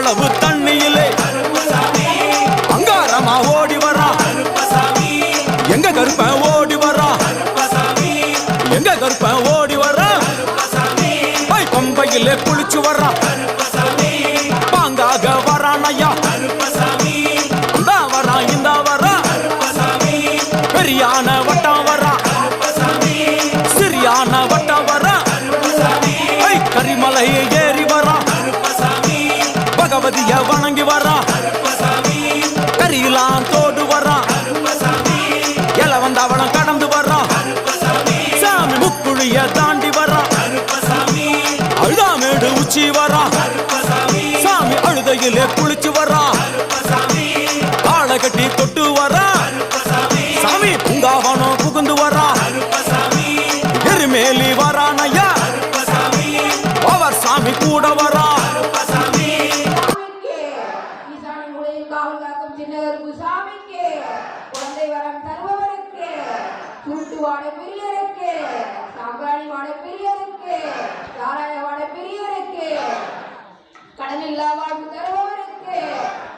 அவ்வளவு தண்ணியிலே அங்காரமா ஓடி வரா எங்க கருப்ப ஓடி வரா எங்க கருப்ப ஓடி வரா பம்பையிலே குளிச்சு வரா பாங்காக வரானையா இந்த வரா இந்த வரா பெரியான வட்டம் வரா சிறியான வட்டம் வரா கரிமலையை ஏறி வரா பகவதிய வணங்கி வரா கரியெல்லாம் தோடு வரா எல வந்தவளம் கடந்து வரா சாமி முக்குழிய தாண்டி வரா அழுதாமேடு உச்சி வரா சாமி அழுதையிலே குளிச்சு வரா ஆளை கட்டி தொட்டு வரா சாமி பூங்காவனம் புகுந்து வரா எருமேலி வரானையா அவர் சாமி கூட வரா கடனில்லா வாழ்வு தருபவருக்கு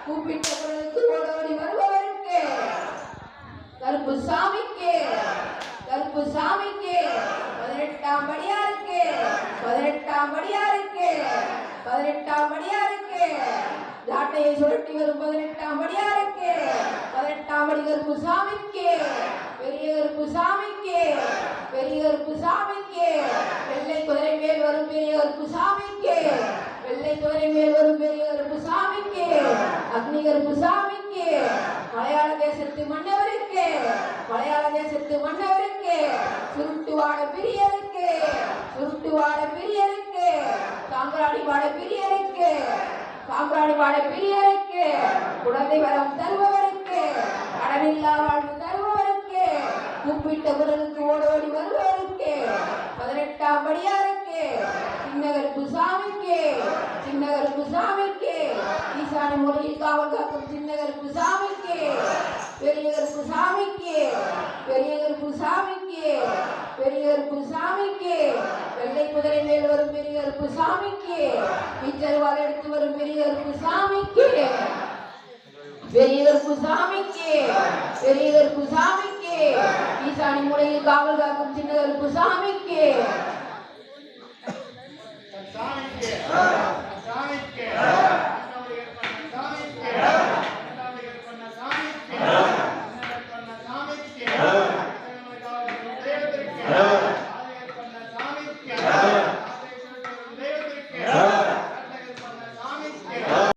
கூப்பிட்ட பொழுதுக்கு ஓடோடி வருபவருக்கு கருப்பு சாமிக்கு 18ஆம் படியாருக்கு 18ஆம் படியாருக்கு 18ஆம் படியாருக்கு ஜாட்டையை சுழட்டி வரும் 18ஆம் படியாருக்கு 18ஆம் படி கருப்பு சாமிக்கு பெரிய கருப்பு சாமிக்கு பெரிய கருப்பு சாமிக்கு வெள்ளை குதிரை மேல் வரும் பெரிய கருப்பு சாமிக்கு வெள்ளை குதிரை மேல் வரும் பெரிய கருப்பு சாமிக்கு அக்னி கருப்பு சாமிக்கு மலையாள தேசத்து மன்னவருக்கு மலையாள தேசத்து மன்னவருக்கு சுருட்டுவாட பிரியருக்கு சுருட்டுவாட பிரியருக்கு சாம்பிராணி வாட பிரியருக்கு சாம்பிராணி வாட பிரியருக்கு குழந்தை வரம் தருபவருக்கு கடனில்லா வாழ்வு தருபவருக்கு கூப்பிட்ட குரலுக்கு ஓடோடி வருபவருக்கு 18ஆம் படியாருக்கு சின்னகருப்பு சாமிக்கு சின்னகருப்பு சாமிக்கு ஈசான முறையில் காவல் காக்கும் சின்னகருப்பு சாமிக்கு பெரிய கருப்பு சாமிக்கு பெரிய கருப்பு சாமிக்கு பெரிய கருப்பு சாமிக்கு வெள்ளை குதிரை மேல் வரும் பெரிய கருப்பு சாமிக்கு இச்சருவால் எடுத்து வரும் பெரிய கருப்பு சாமிக்கு பெரிய கருப்பு சாமிக்கு பெரிய கருப்பு சாமிக்கு ஈசானி முறையில் காவல் காக்கும் சின்ன கருப்பு சாமிக்கு சாமிக்கு